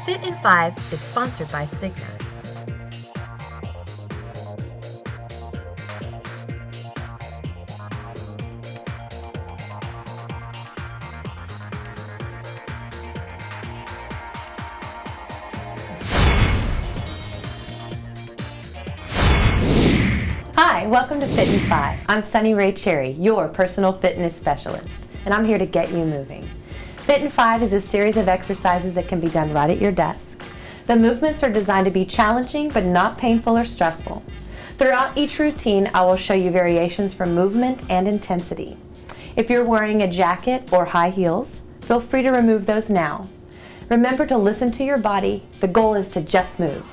Fit in 5 is sponsored by Cigna. Hi, welcome to Fit in 5. I'm Sunny Ray Cherry, your personal fitness specialist, and I'm here to get you moving. Fit in 5 is a series of exercises that can be done right at your desk. The movements are designed to be challenging but not painful or stressful. Throughout each routine, I will show you variations for movement and intensity. If you're wearing a jacket or high heels, feel free to remove those now. Remember to listen to your body. The goal is to just move.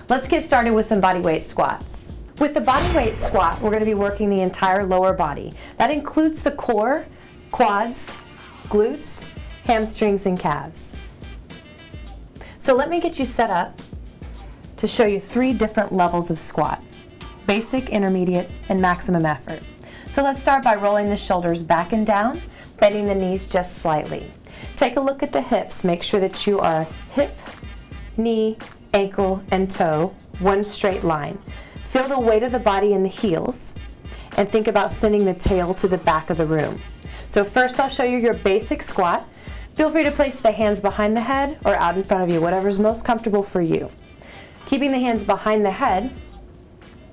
Let's get started with some body weight squats. With the body weight squat, we're going to be working the entire lower body. That includes the core, quads, glutes, hamstrings, and calves. So let me get you set up to show you 3 different levels of squat: basic, intermediate, and maximum effort. So let's start by rolling the shoulders back and down, bending the knees just slightly. Take a look at the hips. Make sure that you are hip, knee, ankle, and toe, one straight line. Feel the weight of the body in the heels and think about sending the tail to the back of the room. So first I'll show you your basic squat. Feel free to place the hands behind the head or out in front of you, whatever's most comfortable for you. Keeping the hands behind the head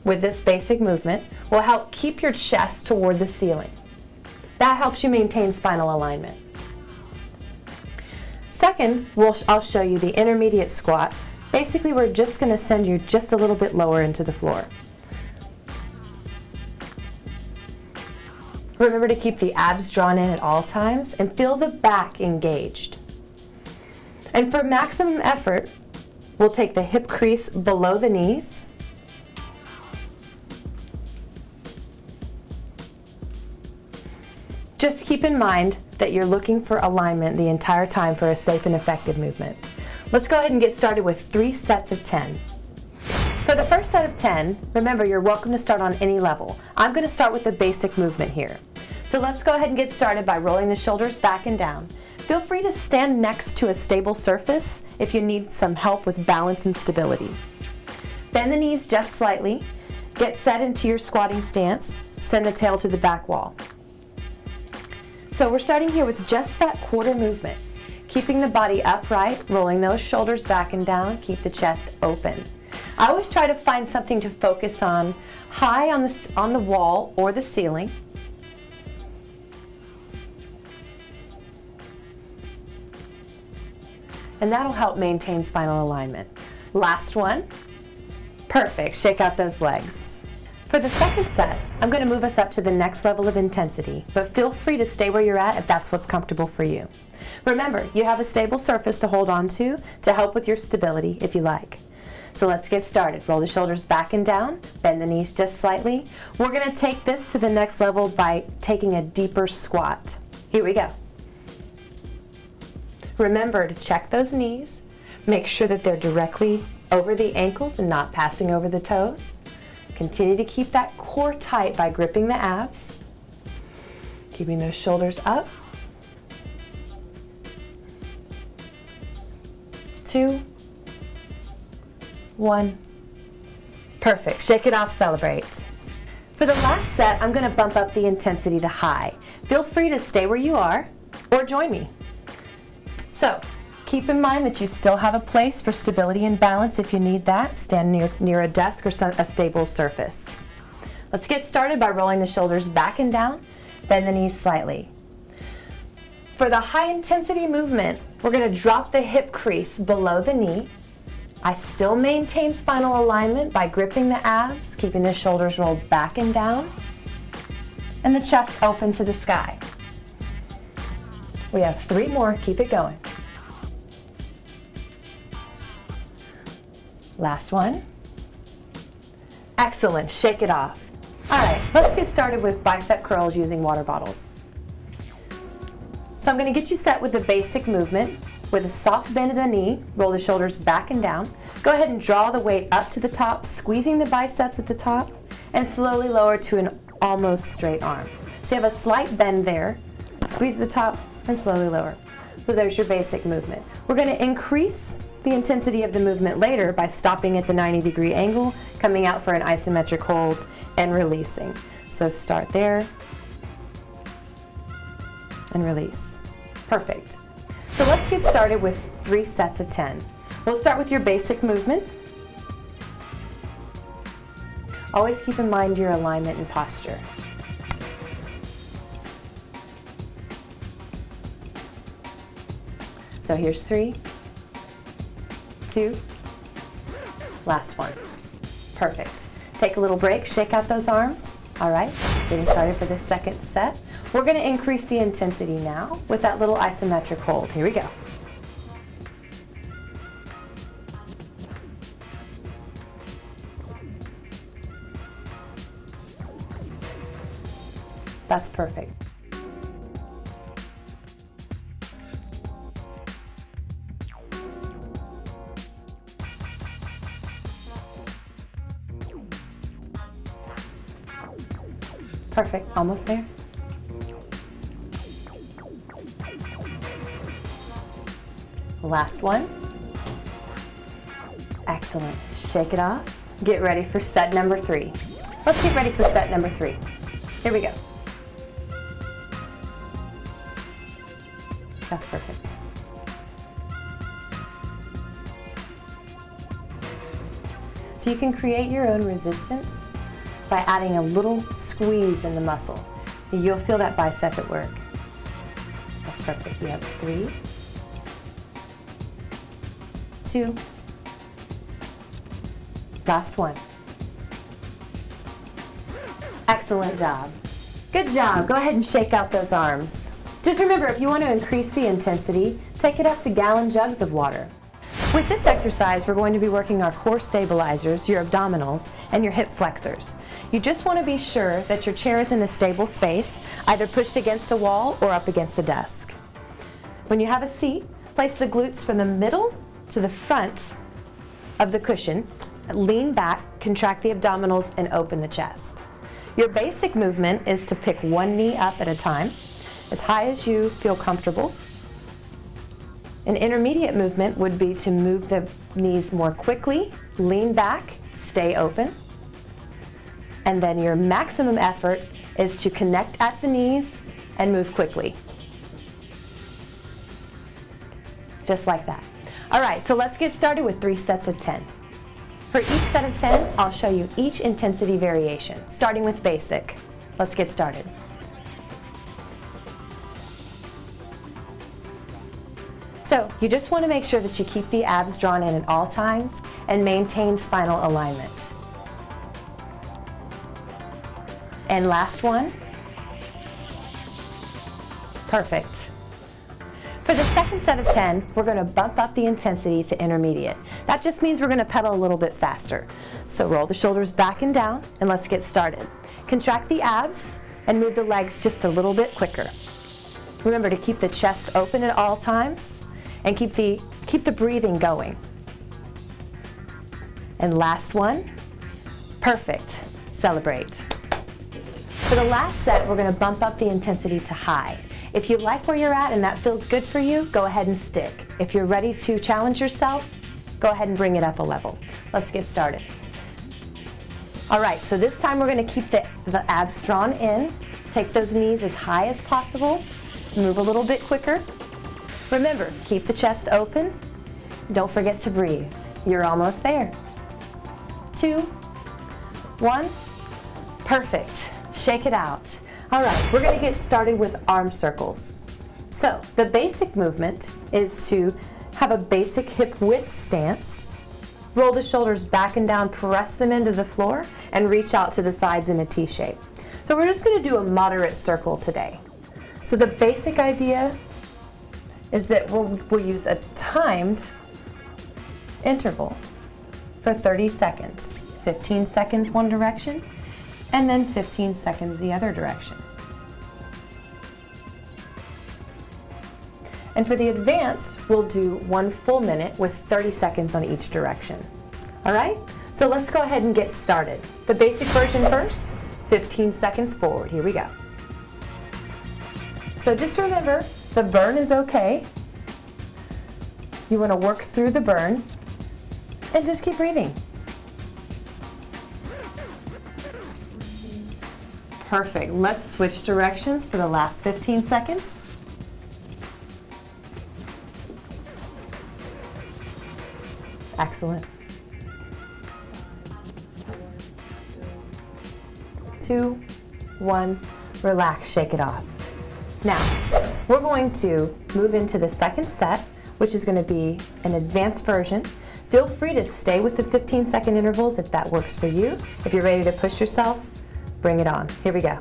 with this basic movement will help keep your chest toward the ceiling. That helps you maintain spinal alignment. Second, I'll show you the intermediate squat. Basically, we're just going to send you just a little bit lower into the floor. Remember to keep the abs drawn in at all times and feel the back engaged. And for maximum effort, we'll take the hip crease below the knees. Just keep in mind that you're looking for alignment the entire time for a safe and effective movement. Let's go ahead and get started with 3 sets of 10. For the first set of 10, remember you're welcome to start on any level. I'm going to start with the basic movement here. So let's go ahead and get started by rolling the shoulders back and down. Feel free to stand next to a stable surface if you need some help with balance and stability. Bend the knees just slightly. Get set into your squatting stance. Send the tail to the back wall. So we're starting here with just that quarter movement. Keeping the body upright, rolling those shoulders back and down, keep the chest open. I always try to find something to focus on high on the wall or the ceiling. And that'll help maintain spinal alignment. Last one. Perfect. Shake out those legs. For the second set, I'm going to move us up to the next level of intensity, but feel free to stay where you're at if that's what's comfortable for you. Remember, you have a stable surface to hold on to help with your stability if you like. So let's get started. Roll the shoulders back and down, bend the knees just slightly. We're going to take this to the next level by taking a deeper squat. Here we go. Remember to check those knees. Make sure that they're directly over the ankles and not passing over the toes. Continue to keep that core tight by gripping the abs. Keeping those shoulders up. 2, 1. Perfect. Shake it off, celebrate. For the last set, I'm going to bump up the intensity to high. Feel free to stay where you are or join me. So, keep in mind that you still have a place for stability and balance if you need that. Stand near a desk or a stable surface. Let's get started by rolling the shoulders back and down, bend the knees slightly. For the high intensity movement, we're going to drop the hip crease below the knee. I still maintain spinal alignment by gripping the abs, keeping the shoulders rolled back and down, and the chest open to the sky. We have 3 more, keep it going. Last one. Excellent, shake it off. All right, let's get started with bicep curls using water bottles. So I'm going to get you set with the basic movement. With a soft bend of the knee, roll the shoulders back and down. Go ahead and draw the weight up to the top, squeezing the biceps at the top, and slowly lower to an almost straight arm. So you have a slight bend there, squeeze the top, and slowly lower. So there's your basic movement. We're going to increase the intensity of the movement later by stopping at the 90-degree angle, coming out for an isometric hold, and releasing. So start there and release. Perfect. So let's get started with 3 sets of 10. We'll start with your basic movement. Always keep in mind your alignment and posture. So here's 3, 2, last one. Perfect. Take a little break, shake out those arms. All right, getting started for the second set. We're going to increase the intensity now with that little isometric hold. Here we go. That's perfect. Perfect, almost there. Last one. Excellent, shake it off. Get ready for set number 3. Let's get ready for set number 3. Here we go. That's perfect. So you can create your own resistance by adding a little squeeze in the muscle. You'll feel that bicep at work. That's perfect. You have 3, 2, last one. Excellent job. Good job. Go ahead and shake out those arms. Just remember, if you want to increase the intensity, take it up to gallon jugs of water. With this exercise, we're going to be working our core stabilizers, your abdominals, and your hip flexors. You just want to be sure that your chair is in a stable space, either pushed against a wall or up against a desk. When you have a seat, place the glutes from the middle to the front of the cushion, lean back, contract the abdominals, and open the chest. Your basic movement is to pick one knee up at a time, as high as you feel comfortable. An intermediate movement would be to move the knees more quickly, lean back, stay open. And then your maximum effort is to connect at the knees and move quickly. Just like that. All right, so let's get started with 3 sets of 10. For each set of 10, I'll show you each intensity variation, starting with basic. Let's get started. So you just want to make sure that you keep the abs drawn in at all times and maintain spinal alignment. And last one. Perfect. For the second set of 10, we're going to bump up the intensity to intermediate. That just means we're going to pedal a little bit faster. So roll the shoulders back and down, and let's get started. Contract the abs and move the legs just a little bit quicker. Remember to keep the chest open at all times and keep the breathing going. And last one. Perfect. Celebrate. For the last set, we're going to bump up the intensity to high. If you like where you're at and that feels good for you, go ahead and stick. If you're ready to challenge yourself, go ahead and bring it up a level. Let's get started. All right, so this time we're going to keep the abs drawn in. Take those knees as high as possible. Move a little bit quicker. Remember, keep the chest open. Don't forget to breathe. You're almost there. 2, 1. Perfect. Shake it out. All right, we're going to get started with arm circles. So the basic movement is to have a basic hip width stance, roll the shoulders back and down, press them into the floor, and reach out to the sides in a T shape. So we're just going to do a moderate circle today. So the basic idea is that we'll use a timed interval for 30 seconds. 15 seconds one direction, and then 15 seconds the other direction. And for the advanced, we'll do 1 full minute with 30 seconds on each direction. All right? So let's go ahead and get started. The basic version first, 15 seconds forward. Here we go. So just remember, the burn is okay. You want to work through the burn and just keep breathing. Perfect. Let's switch directions for the last 15 seconds. Excellent. 2, 1, relax, shake it off. Now, we're going to move into the second set, which is going to be an advanced version. Feel free to stay with the 15-second intervals if that works for you. If you're ready to push yourself, bring it on. Here we go.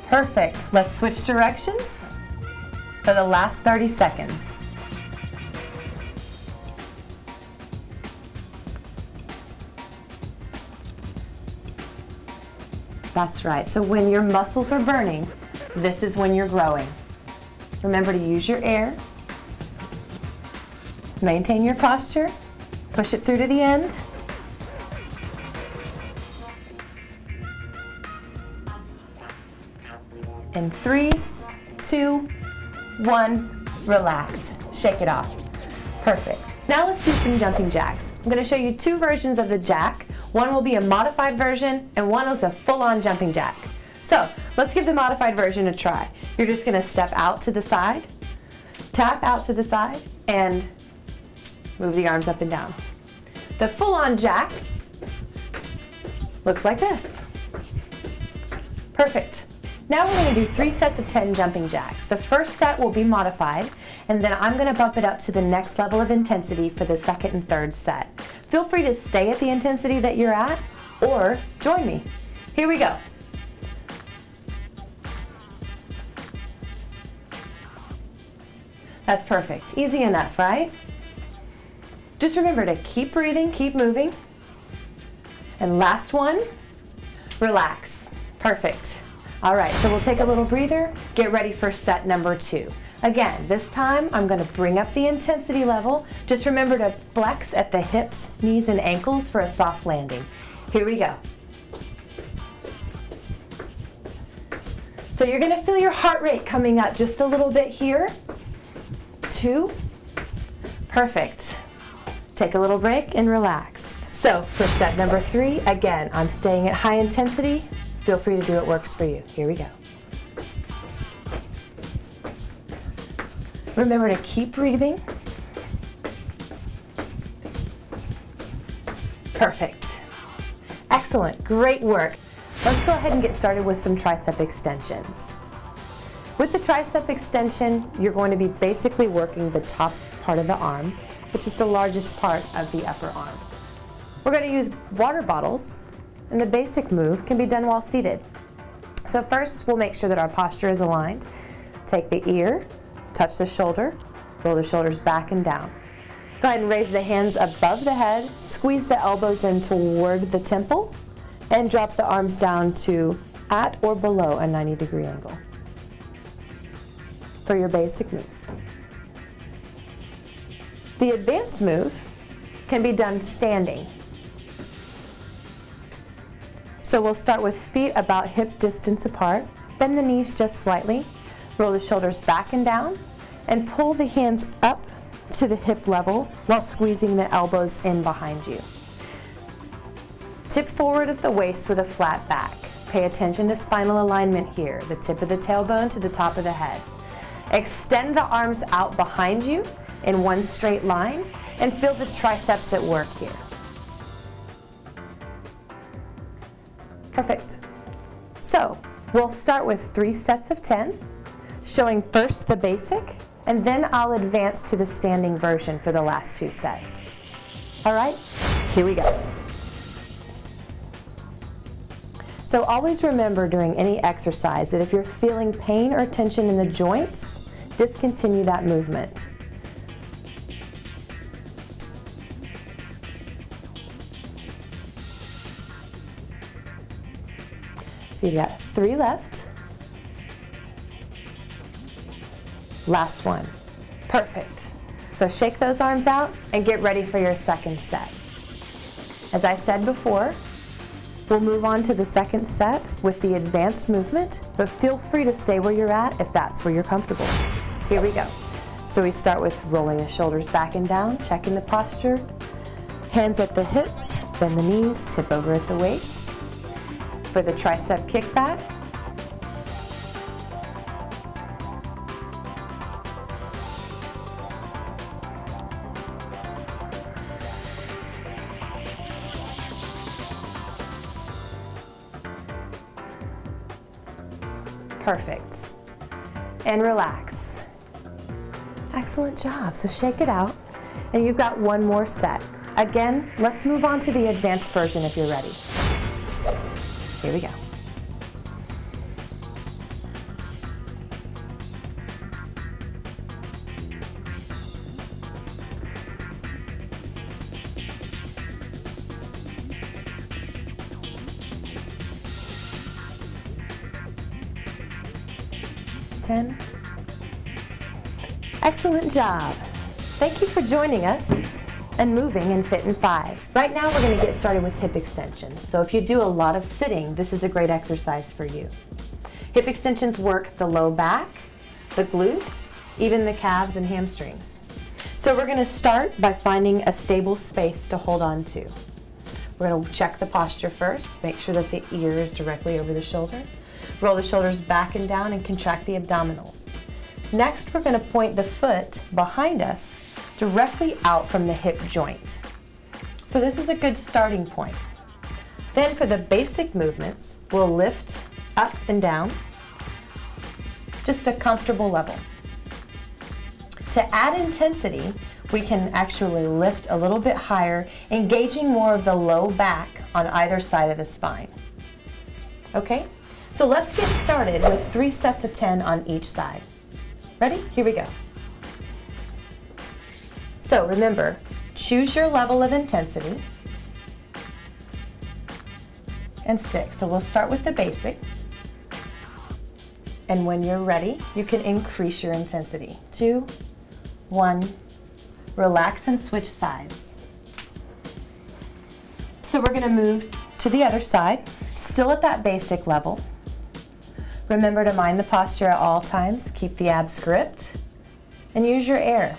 Perfect. Let's switch directions for the last 30 seconds. That's right. So when your muscles are burning, this is when you're growing. Remember to use your air. Maintain your posture. Push it through to the end. In 3, 2, 1, relax. Shake it off. Perfect. Now let's do some jumping jacks. I'm going to show you two versions of the jack. One will be a modified version and one is a full-on jumping jack. So let's give the modified version a try. You're just going to step out to the side, tap out to the side, and move the arms up and down. The full-on jack looks like this. Perfect. Now we're going to do 3 sets of 10 jumping jacks. The first set will be modified, and then I'm going to bump it up to the next level of intensity for the second and third set. Feel free to stay at the intensity that you're at, or join me. Here we go. That's perfect. Easy enough, right? Just remember to keep breathing, keep moving. And last one, relax. Perfect. All right, so we'll take a little breather, get ready for set number 2. Again, this time I'm going to bring up the intensity level. Just remember to flex at the hips, knees, and ankles for a soft landing. Here we go. So you're going to feel your heart rate coming up just a little bit here. 2. Perfect. Take a little break and relax. So for set number 3, again, I'm staying at high intensity. Feel free to do what works for you. Here we go. Remember to keep breathing. Perfect. Excellent. Great work. Let's go ahead and get started with some tricep extensions. With the tricep extension, you're going to be basically working the top part of the arm, which is the largest part of the upper arm. We're going to use water bottles, and the basic move can be done while seated. So first, we'll make sure that our posture is aligned. Take the ear, touch the shoulder, roll the shoulders back and down. Go ahead and raise the hands above the head, squeeze the elbows in toward the temple, and drop the arms down to at or below a 90-degree angle for your basic move. The advanced move can be done standing. So we'll start with feet about hip distance apart, bend the knees just slightly, roll the shoulders back and down, and pull the hands up to the hip level while squeezing the elbows in behind you. Tip forward at the waist with a flat back. Pay attention to spinal alignment here, the tip of the tailbone to the top of the head. Extend the arms out behind you in one straight line and feel the triceps at work here. Perfect. So we'll start with 3 sets of 10, showing first the basic, and then I'll advance to the standing version for the last 2 sets. All right, here we go. So always remember during any exercise that if you're feeling pain or tension in the joints, discontinue that movement. So you got 3 left. Last one. Perfect. So shake those arms out and get ready for your second set. As I said before, we'll move on to the second set with the advanced movement, but feel free to stay where you're at if that's where you're comfortable. Here we go. So we start with rolling the shoulders back and down, checking the posture. Hands at the hips, bend the knees, tip over at the waist. For the tricep kickback, perfect. And relax. Excellent job. So shake it out. And you've got one more set. Again, let's move on to the advanced version if you're ready. Here we go. Excellent job. Thank you for joining us and moving in Fit in 5. Right now we're going to get started with hip extensions. So if you do a lot of sitting, this is a great exercise for you. Hip extensions work the low back, the glutes, even the calves and hamstrings. So we're going to start by finding a stable space to hold on to. We're going to check the posture first, make sure that the ear is directly over the shoulder. Roll the shoulders back and down and contract the abdominals. Next, we're going to point the foot behind us directly out from the hip joint. So this is a good starting point. Then for the basic movements, we'll lift up and down, just a comfortable level. To add intensity, we can actually lift a little bit higher, engaging more of the low back on either side of the spine. Okay? So let's get started with 3 sets of 10 on each side. Ready? Here we go. So remember, choose your level of intensity and stick. So we'll start with the basic. And when you're ready, you can increase your intensity. 2, 1, relax and switch sides. So we're going to move to the other side, still at that basic level. Remember to mind the posture at all times, keep the abs gripped, and use your air.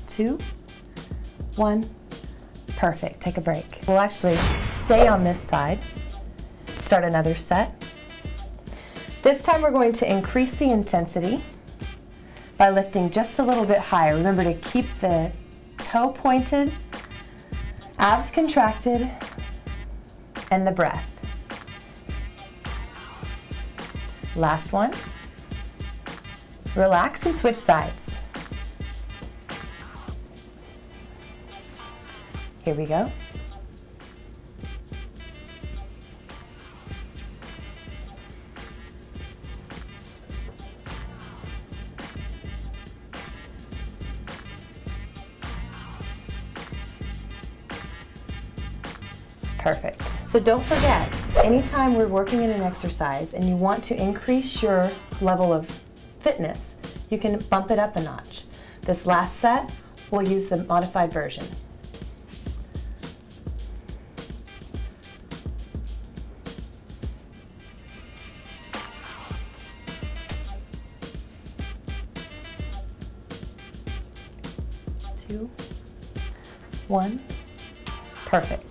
2, 1, perfect. Take a break. We'll actually stay on this side, start another set. This time we're going to increase the intensity by lifting just a little bit higher. Remember to keep the toe pointed, abs contracted, and the breath. Last one. Relax and switch sides. Here we go. Perfect. So don't forget, anytime we're working in an exercise and you want to increase your level of fitness, you can bump it up a notch. This last set, we'll use the modified version. Two, 1, perfect.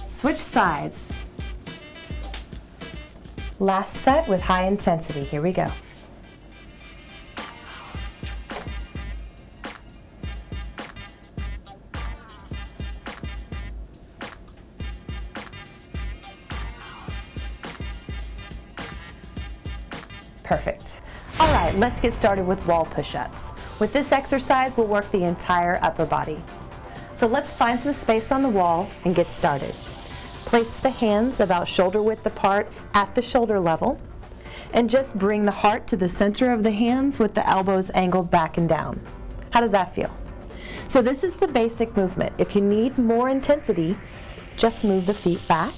Switch sides. Last set with high intensity. Here we go. Perfect. All right, let's get started with wall push-ups. With this exercise, we'll work the entire upper body. So let's find some space on the wall and get started. Place the hands about shoulder width apart at the shoulder level, and just bring the heart to the center of the hands with the elbows angled back and down. How does that feel? So this is the basic movement. If you need more intensity, just move the feet back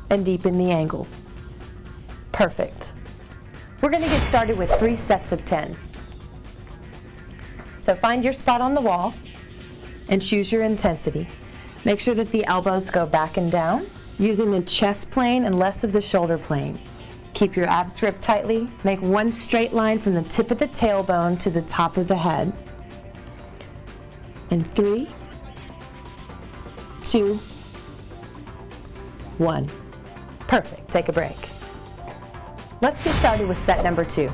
and deepen the angle. Perfect. We're going to get started with 3 sets of 10. So find your spot on the wall and choose your intensity. Make sure that the elbows go back and down, using the chest plane and less of the shoulder plane. Keep your abs gripped tightly. Make one straight line from the tip of the tailbone to the top of the head. In 3, 2, 1. Perfect. Take a break. Let's get started with set number 2.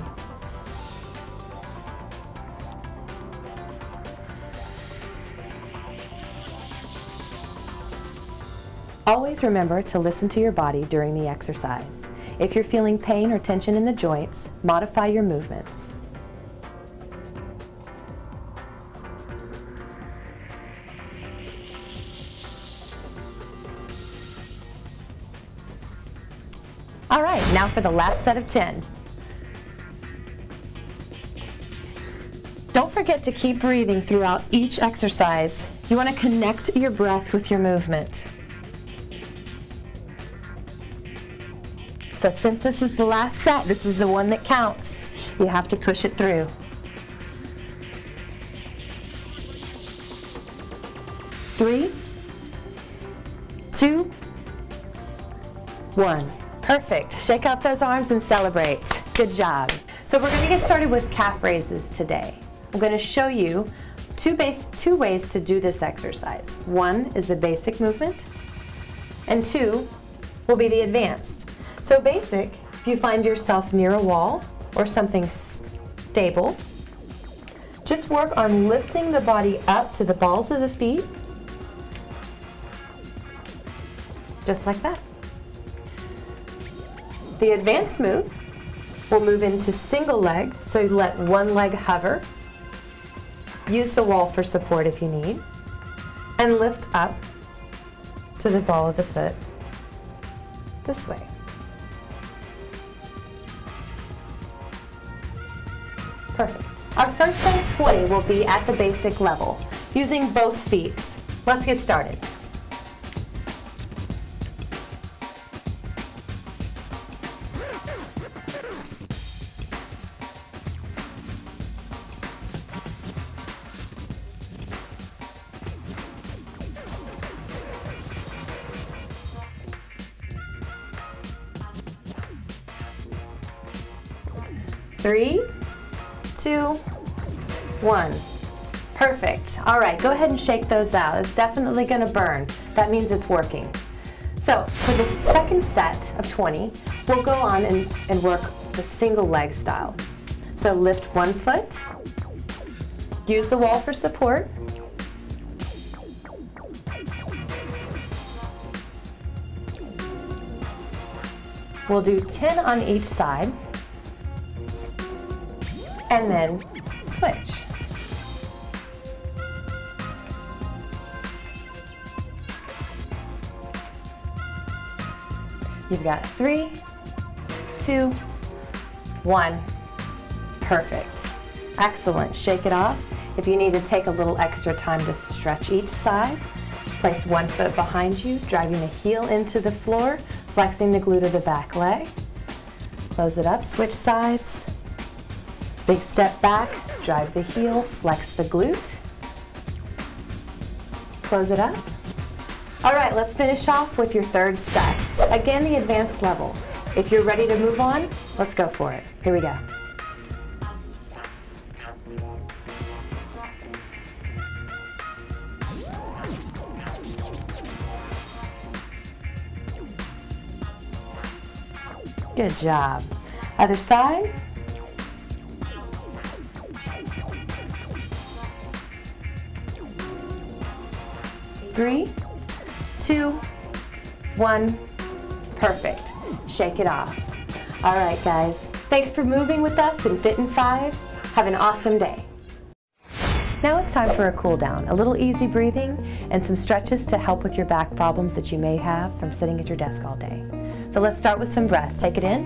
Always remember to listen to your body during the exercise. If you're feeling pain or tension in the joints, modify your movements. All right, now for the last set of 10. Don't forget to keep breathing throughout each exercise. You want to connect your breath with your movement. So since this is the last set, this is the one that counts. You have to push it through. 3, 2, 1. Perfect. Shake out those arms and celebrate. Good job. So we're going to get started with calf raises today. I'm going to show you two ways to do this exercise. One is the basic movement, and 2 will be the advanced. So basic, if you find yourself near a wall or something stable, just work on lifting the body up to the balls of the feet, just like that. The advanced move will move into single leg, so you let one leg hover, use the wall for support if you need, and lift up to the ball of the foot this way. Perfect. Our first set of 20 will be at the basic level, using both feet. Let's get started. Three, 2, 1. Perfect. All right, go ahead and shake those out. It's definitely going to burn. That means it's working. So for the second set of 20, we'll go on and work the single leg style. So lift one foot, use the wall for support, we'll do 10 on each side, and then switch. You've got 3, 2, 1. Perfect. Excellent. Shake it off. If you need to take a little extra time to stretch each side, place one foot behind you, driving the heel into the floor, flexing the glute of the back leg. Close it up, switch sides. Big step back, drive the heel, flex the glute. Close it up. All right, let's finish off with your third set. Again, the advanced level. If you're ready to move on, let's go for it. Here we go. Good job. Other side. 3, 2, 1. Perfect. Shake it off. All right, guys. Thanks for moving with us in Fit in 5. Have an awesome day. Now it's time for a cool down, a little easy breathing, and some stretches to help with your back problems that you may have from sitting at your desk all day. So let's start with some breath. Take it in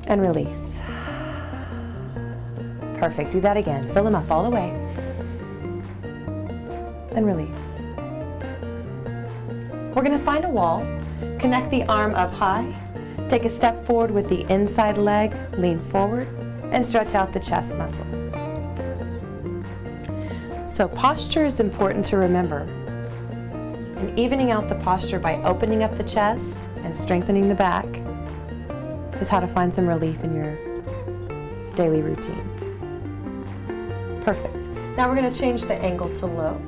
and release. Perfect. Do that again. Fill them up all the way. and release. We're going to find a wall, connect the arm up high, take a step forward with the inside leg, lean forward, and stretch out the chest muscle. So posture is important to remember. And evening out the posture by opening up the chest and strengthening the back is how to find some relief in your daily routine. Perfect. Now we're going to change the angle to low.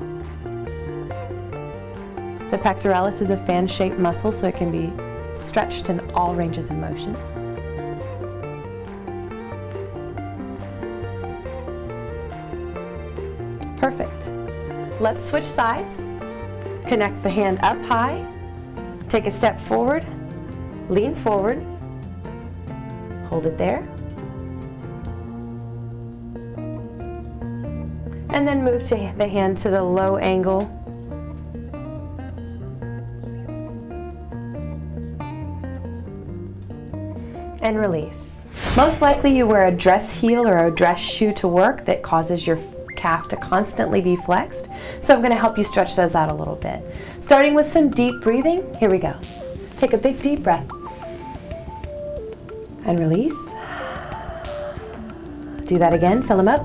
The pectoralis is a fan-shaped muscle, so it can be stretched in all ranges of motion. Perfect. Let's switch sides. Connect the hand up high. Take a step forward. Lean forward. Hold it there. And then move the hand to the low angle. And release. Most likely you wear a dress heel or a dress shoe to work that causes your calf to constantly be flexed. So I'm going to help you stretch those out a little bit. Starting with some deep breathing. Here we go. Take a big deep breath. And release. Do that again. Fill them up.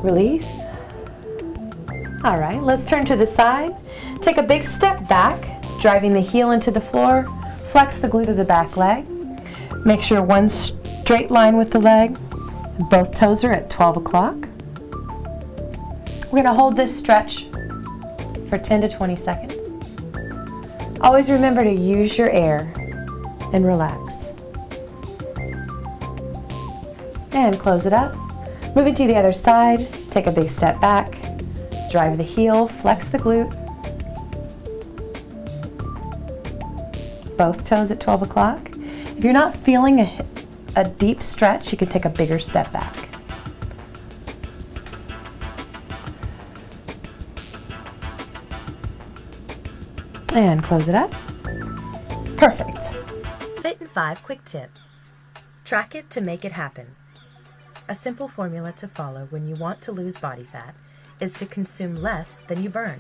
Release. All right, let's turn to the side. Take a big step back, driving the heel into the floor. Flex the glute of the back leg. Make sure one straight line with the leg. Both toes are at 12 o'clock. We're going to hold this stretch for 10 to 20 seconds. Always remember to use your air and relax. And close it up. Moving to the other side, take a big step back. Drive the heel, flex the glute. Both toes at 12 o'clock. If you're not feeling a deep stretch, you can take a bigger step back. And close it up. Perfect. Fit in 5 quick tip. Track it to make it happen. A simple formula to follow when you want to lose body fat is to consume less than you burn.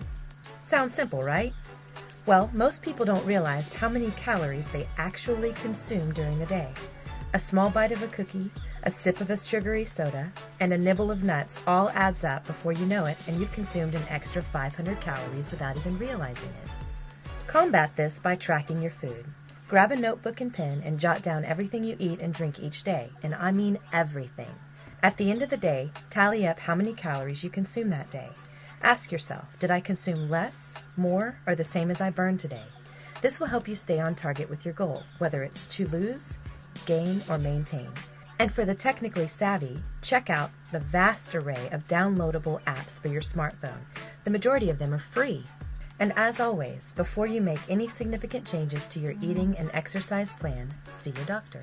Sounds simple, right? Well, most people don't realize how many calories they actually consume during the day. A small bite of a cookie, a sip of a sugary soda, and a nibble of nuts all adds up before you know it, and you've consumed an extra 500 calories without even realizing it. Combat this by tracking your food. Grab a notebook and pen and jot down everything you eat and drink each day, and I mean everything. At the end of the day, tally up how many calories you consume that day. Ask yourself, did I consume less, more, or the same as I burned today? This will help you stay on target with your goal, whether it's to lose, gain, or maintain. And for the technically savvy, check out the vast array of downloadable apps for your smartphone. The majority of them are free. And as always, before you make any significant changes to your eating and exercise plan, see your doctor.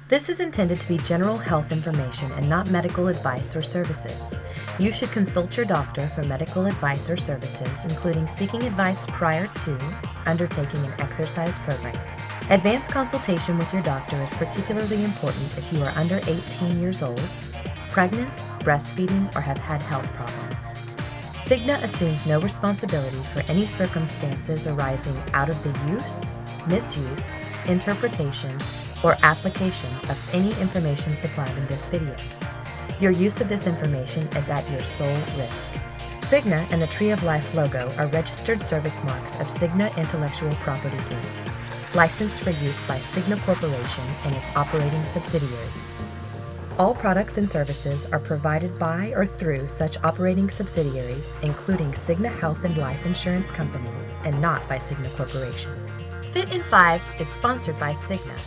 This is intended to be general health information and not medical advice or services. You should consult your doctor for medical advice or services, including seeking advice prior to undertaking an exercise program. Advanced consultation with your doctor is particularly important if you are under 18 years old, pregnant, breastfeeding, or have had health problems. Cigna assumes no responsibility for any circumstances arising out of the use, misuse, interpretation, or application of any information supplied in this video. Your use of this information is at your sole risk. Cigna and the Tree of Life logo are registered service marks of Cigna Intellectual Property, Inc., licensed for use by Cigna Corporation and its operating subsidiaries. All products and services are provided by or through such operating subsidiaries, including Cigna Health and Life Insurance Company, and not by Cigna Corporation. Fit in 5 is sponsored by Cigna.